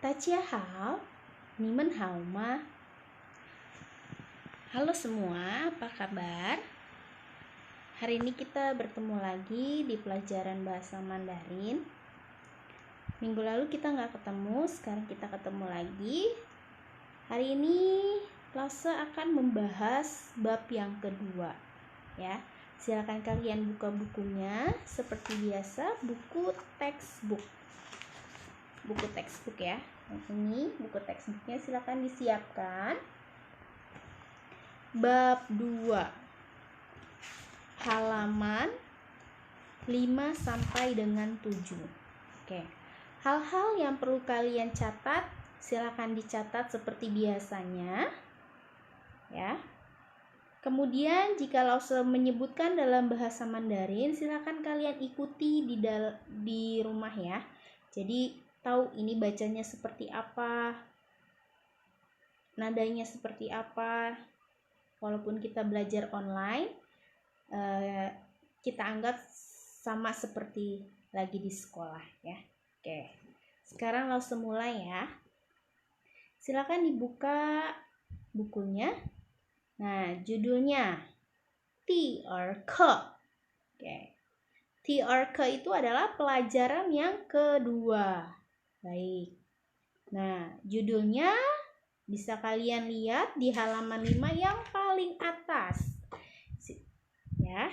大家好，你们好吗? Halo semua, apa kabar? Hari ini kita bertemu lagi di pelajaran bahasa Mandarin. Minggu lalu kita nggak ketemu, sekarang kita ketemu lagi. Hari ini Lause akan membahas bab yang kedua, ya. Silakan kalian buka bukunya, seperti biasa buku textbook. Buku textbook ya. Ini buku textbooknya silakan disiapkan. Bab 2, halaman 5 sampai dengan 7. Oke. Hal-hal yang perlu kalian catat, silakan dicatat seperti biasanya. Ya. Kemudian jika Lause menyebutkan dalam bahasa Mandarin, silakan kalian ikuti di rumah ya. Jadi tahu ini bacanya seperti apa, nadanya seperti apa. Walaupun kita belajar online, kita anggap sama seperti lagi di sekolah ya. Oke, sekarang Lause mulai ya. Silakan dibuka bukunya. Nah, judulnya T-R-K. Oke. T-R-K itu adalah pelajaran yang kedua. Baik. Nah, judulnya bisa kalian lihat di halaman 5 yang paling atas. Ya.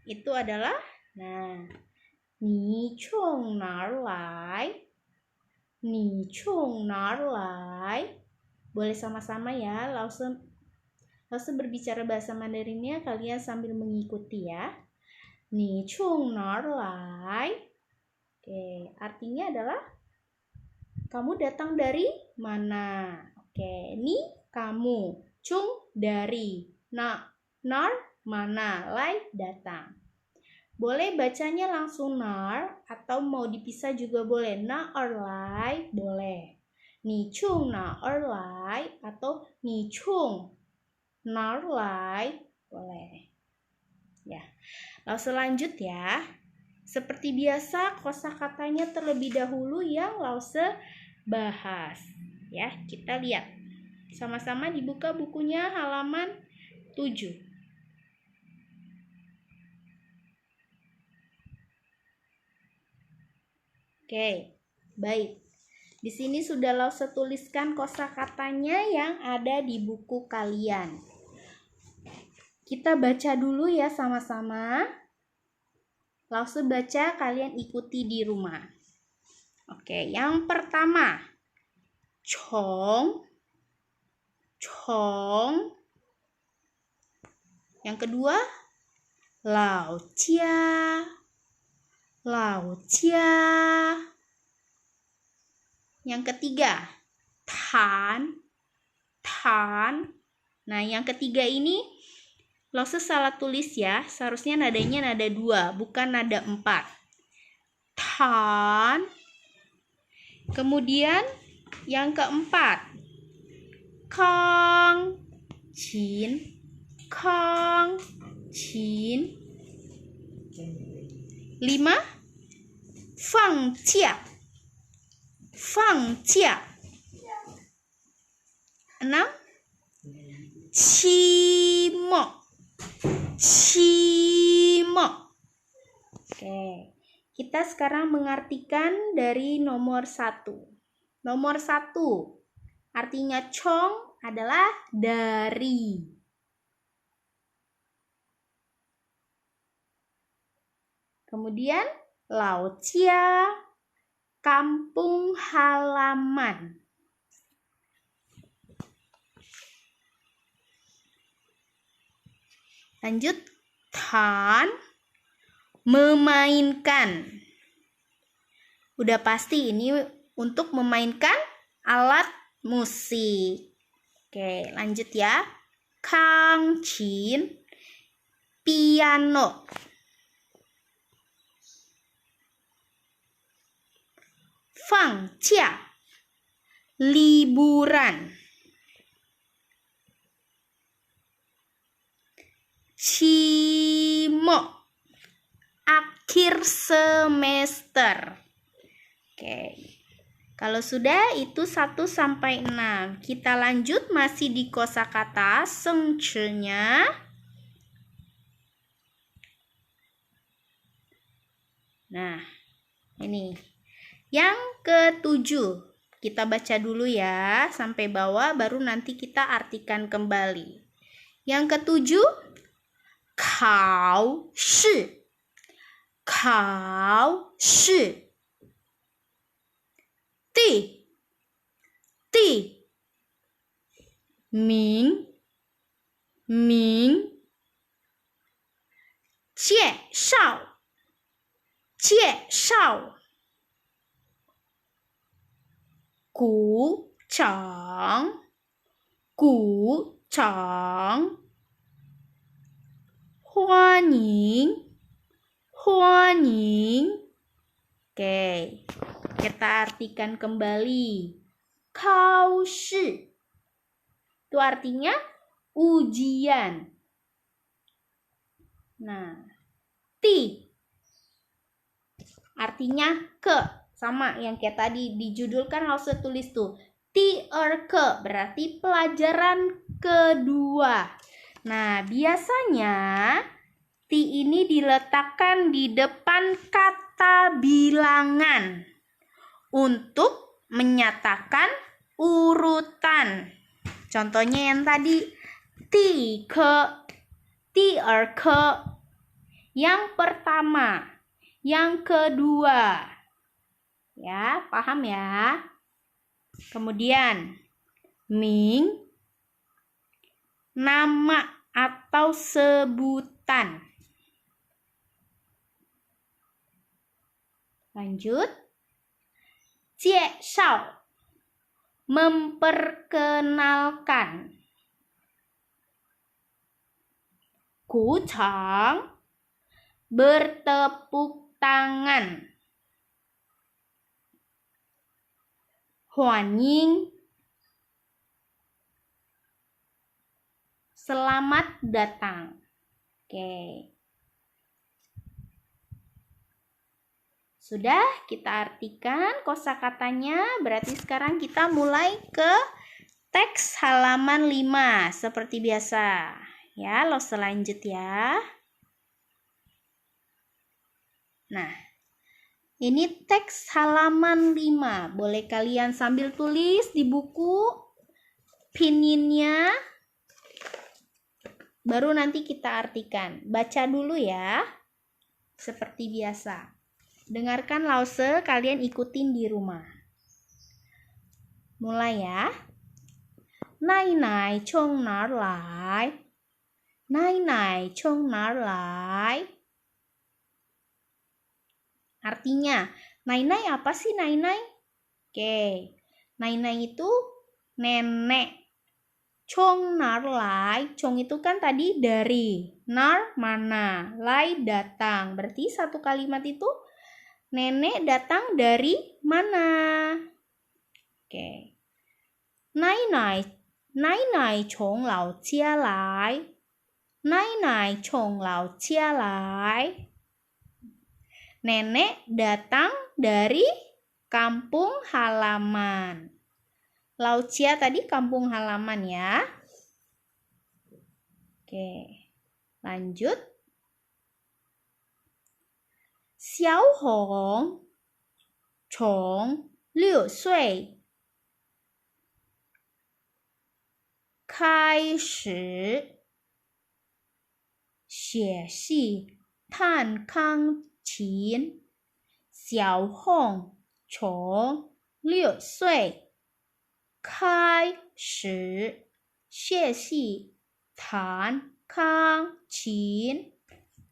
Itu adalah Ni chung nar lai. Ni chung nar lai. Boleh sama-sama ya. Lause berbicara bahasa Mandarinnya, kalian sambil mengikuti ya. Ni chung nar lai. Oke, artinya adalah kamu datang dari mana? Oke, ni kamu, chung dari, nar mana, lai datang. Boleh bacanya langsung nar atau mau dipisah juga boleh. Na or lai boleh. Ni chung na or lai atau ni chung nar lai boleh. Ya. Lalu selanjut ya. Seperti biasa kosakatanya terlebih dahulu yang Lause bahas. Ya, kita lihat. Sama-sama dibuka bukunya halaman 7. Oke, baik. Di sini sudah Lause tuliskan kosakatanya yang ada di buku kalian. Kita baca dulu ya sama-sama. Lause baca, kalian ikuti di rumah. Oke, yang pertama. Chong. Yang kedua, lao jia. Yang ketiga, tan. Nah, yang ketiga ini Lause salah tulis ya. Seharusnya nadanya nada 2, bukan nada 4. Tan. Kemudian yang keempat, kang chin. 5, fang jia. 6, qi mo. Oke, kita sekarang mengartikan dari nomor 1. Nomor 1 artinya chong adalah dari. Kemudian lao jia, kampung halaman. Lanjut, tan, memainkan. Udah pasti ini untuk memainkan alat musik. Oke, lanjut ya. Kang chin, piano. Fang jia, liburan. Cimo, akhir semester. Oke. Kalau sudah itu 1 sampai 6. Kita lanjut masih di kosakata sengce-nya. Nah, ini. Yang ke-7. Kita baca dulu ya sampai bawah baru nanti kita artikan kembali. Yang ke-7, khao shi. Khao shi. Di Ming Jie Shao Gu Chang Hoan Ying. Oke, kita artikan kembali. Khao shi itu artinya ujian. Nah, ti artinya ke, sama yang kayak tadi di judul kan harus tulis tuh. Ti ke berarti pelajaran kedua. Nah, biasanya ti ini diletakkan di depan kata bilangan untuk menyatakan urutan. Contohnya yang tadi ti ke yang pertama, yang kedua. Ya, paham ya? Kemudian Ming nama atau sebutan. Lanjut. Jie shao memperkenalkan. Gu chang bertepuk tangan. Hoan Ying selamat datang. Oke. Sudah kita artikan kosakatanya, berarti sekarang kita mulai ke teks halaman 5 seperti biasa. Ya, selanjut ya. Nah, ini teks halaman 5. Boleh kalian sambil tulis di buku pininnya. Baru nanti kita artikan. Baca dulu ya. Seperti biasa. Dengarkan lause, kalian ikutin di rumah. Mulai ya. Nai nai chong nar lai. Nai nai chong nar lai. Artinya, nai nai apa sih nai nai? Oke. Nai nai itu nenek. Chong nar lai. Chong itu kan tadi dari. Nar mana. Lai datang. Berarti satu kalimat itu nenek datang dari mana? Oke. Nai nai chong lao jia lai. Nai nai chong lao jia lai. Nenek datang dari kampung halaman. Lao jia tadi kampung halaman ya. Oke. Lanjut. Xiao Hong 从6岁开始学习弹钢琴。小红从6岁开始学习弹钢琴。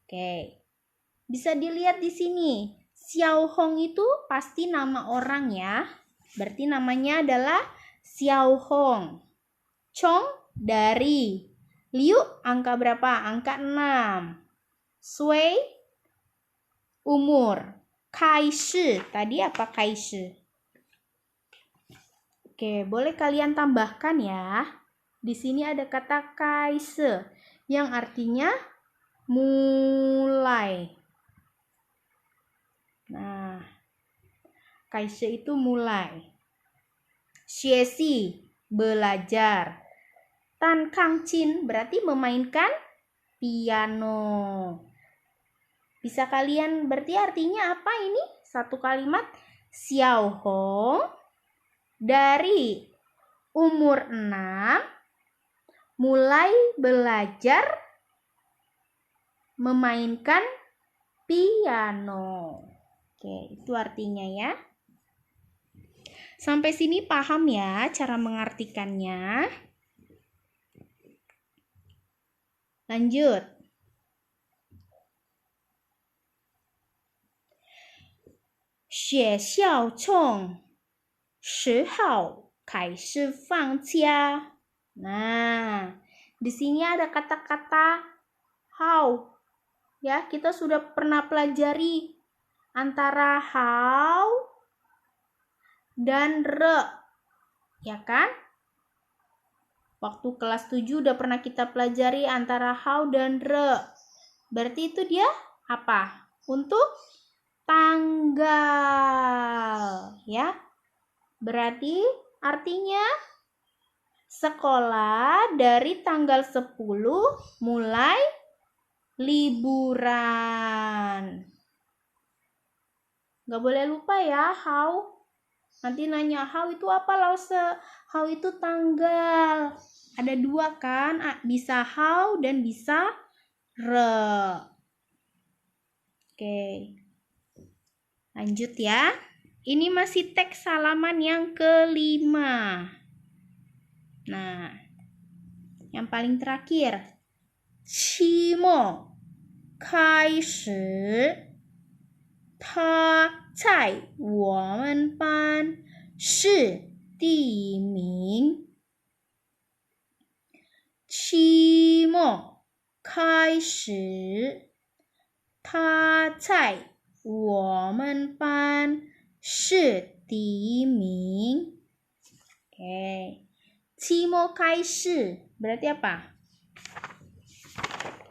Oke. Bisa dilihat di sini. Xiao Hong itu pasti nama orang ya. Berarti namanya adalah Xiao Hong. Chong dari. Liu angka berapa? Angka 6. Sui umur. Kai shi. Tadi apa kai shi? Oke, boleh kalian tambahkan ya. Di sini ada kata kai shi yang artinya mulai. Nah, kaise itu mulai. Xiesi, belajar. Tan Kang Chin berarti memainkan piano. Bisa kalian berarti artinya apa ini? Satu kalimat. Xiao Hong dari umur 6 mulai belajar memainkan piano. Oke, itu artinya ya. Sampai sini paham ya cara mengartikannya? Lanjut. 学校从10号开始放假. Nah, di sini ada kata-kata how. Ya, kita sudah pernah pelajari antara how dan re. Ya kan? Waktu kelas 7 udah pernah kita pelajari antara how dan re. Berarti itu dia apa? Untuk tanggal, ya. Berarti artinya sekolah dari tanggal 10 mulai liburan. Gak boleh lupa ya how. Nanti nanya how itu apa Lause? How itu tanggal. Ada 2 kan? Bisa how dan bisa re. Oke. Lanjut ya. Ini masih teks halaman yang ke-5. Nah, yang paling terakhir. 期末开始他在我们班是第1名。期末开始他在我们班是第1名. Oke. 期末开始 berarti apa?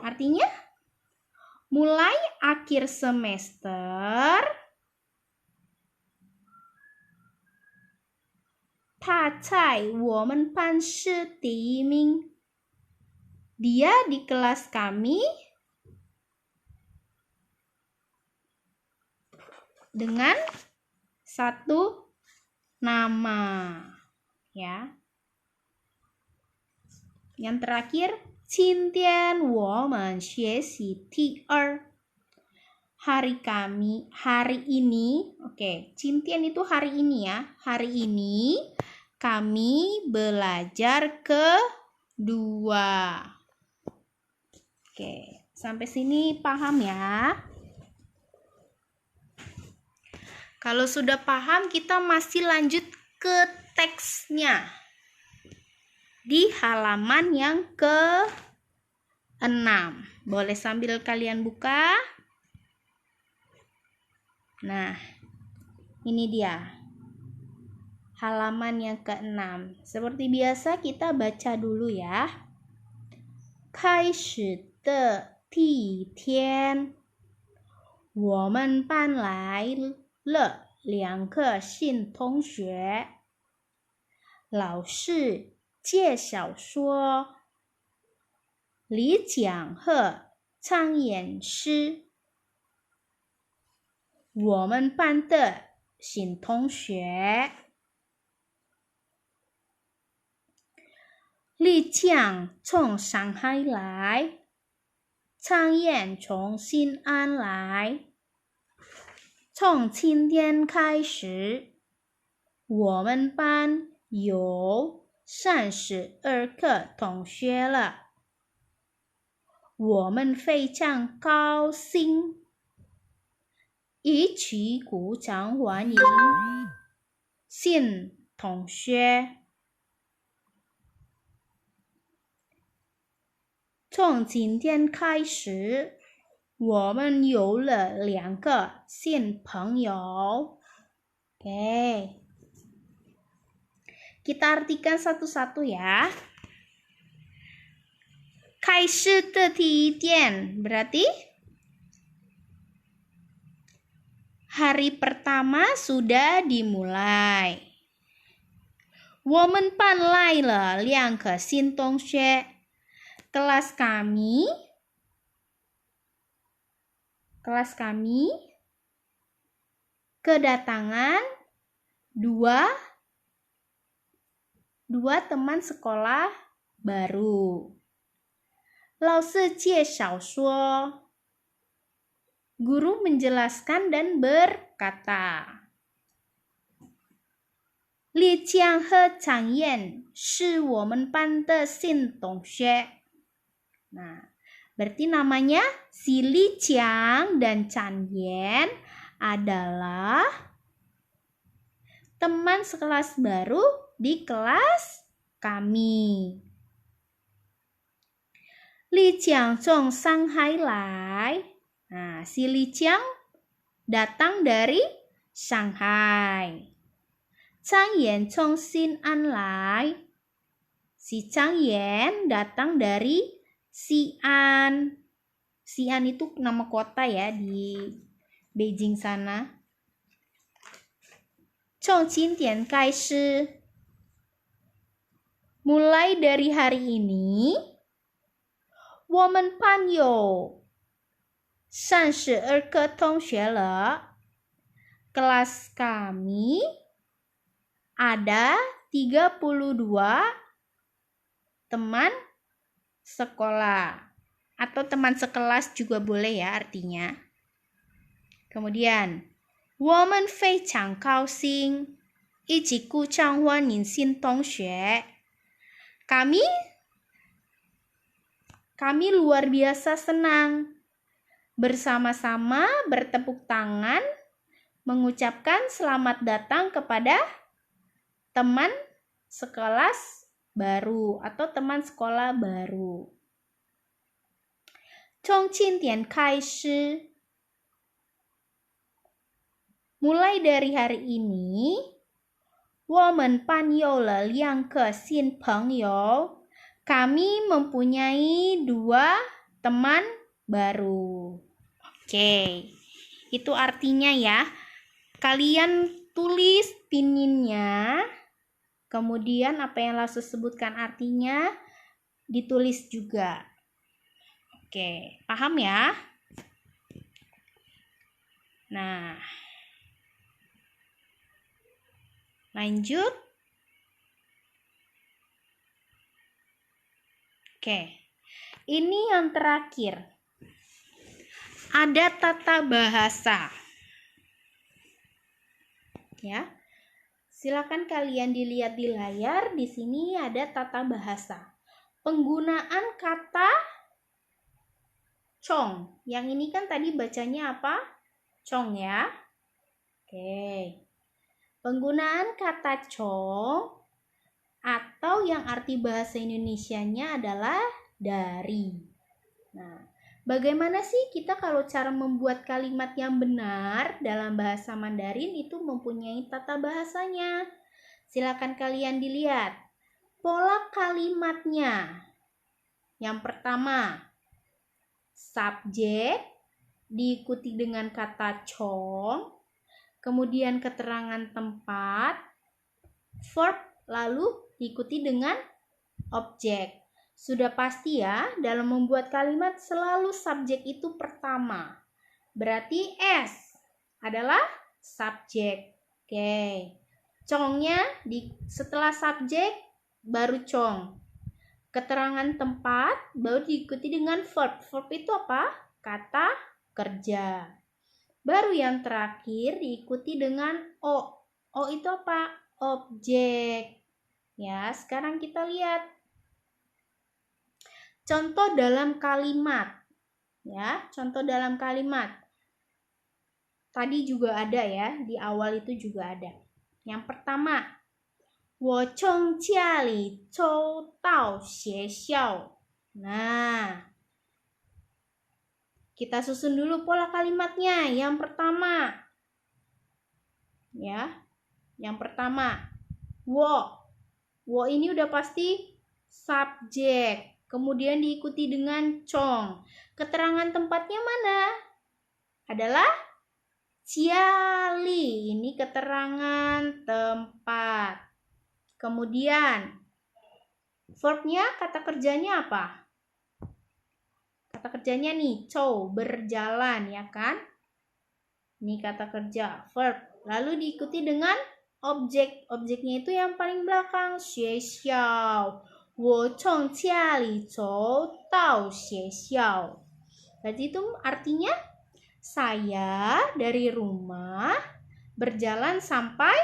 Artinya mulai akhir semester. 他在我们班是第1名. Dia di kelas kami dengan satu nama, ya. Yang terakhir, 今天我们学习第2. Hari ini, oke. 今天itu hari ini ya. Hari ini kami belajar kedua. Oke, sampai sini paham ya? Kalau sudah paham, kita masih lanjut ke teksnya. Di halaman yang ke-6. Boleh sambil kalian buka. Nah, ini dia. Halaman yang ke-6. Seperti biasa kita baca dulu ya. 开始的第一天，我们班来了2个新同学。老师介绍说，李蒋和苍岩是我们班的新同学。丽江从上海来，苍燕从新安来。从今天开始，我们班有32个同学了，我们非常高兴，一起鼓掌欢迎新同学。从今天开始，我们有了2个新朋友。Oke. Kita artikan satu-satu ya. 开始的第一天 berarti hari pertama sudah dimulai. 我们搬来了2个新同学. Kelas kami kedatangan dua teman sekolah baru. 老师介绍说, guru menjelaskan dan berkata, 李江和张燕是我们班的新同学. Nah, berarti namanya si Li Jiang dan Chan Yan adalah teman sekelas baru di kelas kami. Li Jiang从上海来. Nah, si Li Jiang datang dari Shanghai. Chang Yan 从西安来. Si Chang Yan datang dari Xi'an. Xi'an itu nama kota ya di Beijing sana. 从今天开始, mulai dari hari ini, 我们班有32个同学了. Kelas kami ada 32 teman sekolah. Atau teman sekelas juga boleh ya artinya. Kemudian, 我们非常高兴一起鼓掌欢迎新同学. Kami luar biasa senang bersama-sama bertepuk tangan mengucapkan selamat datang kepada teman sekelas baru atau teman sekolah baru. 从今天开始, mulai dari hari ini, 我们班有了2个新朋友. Kami mempunyai 2 teman baru. Oke, itu artinya ya. Kalian tulis pininnya, kemudian apa yang Lausu sebutkan artinya ditulis juga. Oke, paham ya? Nah, lanjut. Oke, ini yang terakhir. Ada tata bahasa. Ya, silakan kalian dilihat di layar. Di sini ada tata bahasa. Penggunaan kata cong. Yang ini kan tadi bacanya apa? Cong ya. Oke. Penggunaan kata cong atau yang arti bahasa Indonesianya adalah dari. Nah, bagaimana sih kita kalau cara membuat kalimat yang benar dalam bahasa Mandarin itu mempunyai tata bahasanya? Silakan kalian dilihat. Pola kalimatnya. Yang pertama, subjek diikuti dengan kata cong, kemudian keterangan tempat, verb lalu diikuti dengan objek. Sudah pasti ya, dalam membuat kalimat selalu subjek itu pertama. Berarti S adalah subjek. Oke. Congnya setelah subjek baru cong. Keterangan tempat baru diikuti dengan verb. Verb itu apa? Kata kerja. Baru yang terakhir diikuti dengan O. O itu apa? Objek. Ya, sekarang kita lihat contoh dalam kalimat. Ya, contoh dalam kalimat. Tadi juga ada ya, di awal itu juga ada. Yang pertama, 我从家里走到学校. Nah, kita susun dulu pola kalimatnya. Yang pertama, ya, yang pertama, 我 ini udah pasti subjek, kemudian diikuti dengan cong. Keterangan tempatnya mana? Adalah Jiali. Ini keterangan tempat. Kemudian verbnya, kata kerjanya apa? Kata kerjanya nih, chou, berjalan ya kan? Ini kata kerja, verb. Lalu diikuti dengan objek. Objeknya itu yang paling belakang, 学校。我从家里走到学校。Berarti itu artinya saya dari rumah berjalan sampai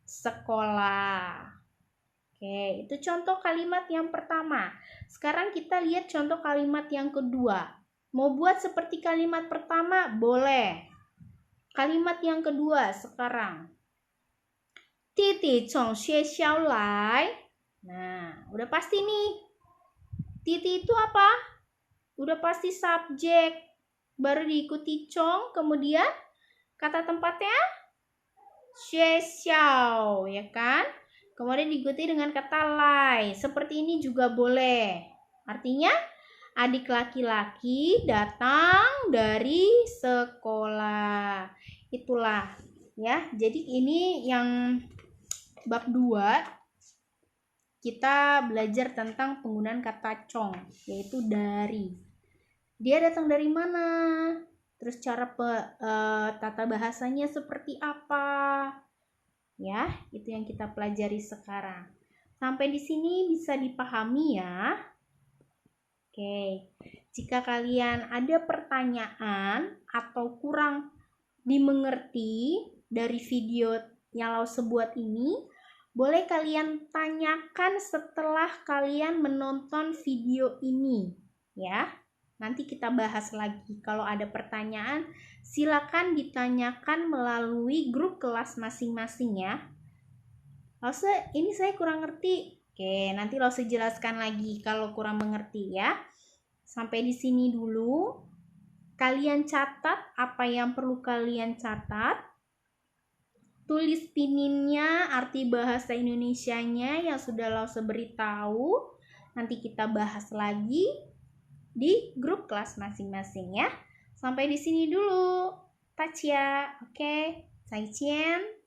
sekolah. Oke, itu contoh kalimat yang pertama. Sekarang kita lihat contoh kalimat yang kedua. Mau buat seperti kalimat pertama, boleh. Kalimat yang kedua sekarang. Titi cong xue xiao lai. Nah, udah pasti nih. Titi itu apa? Udah pasti subjek. Baru diikuti cong, kemudian kata tempatnya xue xiao, ya kan? Kemudian diikuti dengan kata lai. Seperti ini juga boleh. Artinya adik laki-laki datang dari sekolah. Itulah ya. Jadi ini yang bab 2 kita belajar tentang penggunaan kata cong, yaitu dari. Dia datang dari mana? Terus cara tata bahasanya seperti apa? Ya, itu yang kita pelajari sekarang. Sampai di sini bisa dipahami ya. Oke, jika kalian ada pertanyaan atau kurang dimengerti dari video yang Lause buat ini, boleh kalian tanyakan setelah kalian menonton video ini ya. Nanti kita bahas lagi. Kalau ada pertanyaan, silakan ditanyakan melalui grup kelas masing-masing ya. Lause, ini saya kurang ngerti. Oke, nanti Lause jelaskan lagi kalau kurang mengerti ya. Sampai di sini dulu. Kalian catat apa yang perlu kalian catat. Tulis pininnya, arti bahasa Indonesianya yang sudah Lause beritahu. Nanti kita bahas lagi di grup kelas masing-masing ya. Sampai di sini dulu. Tachia, oke. 再见。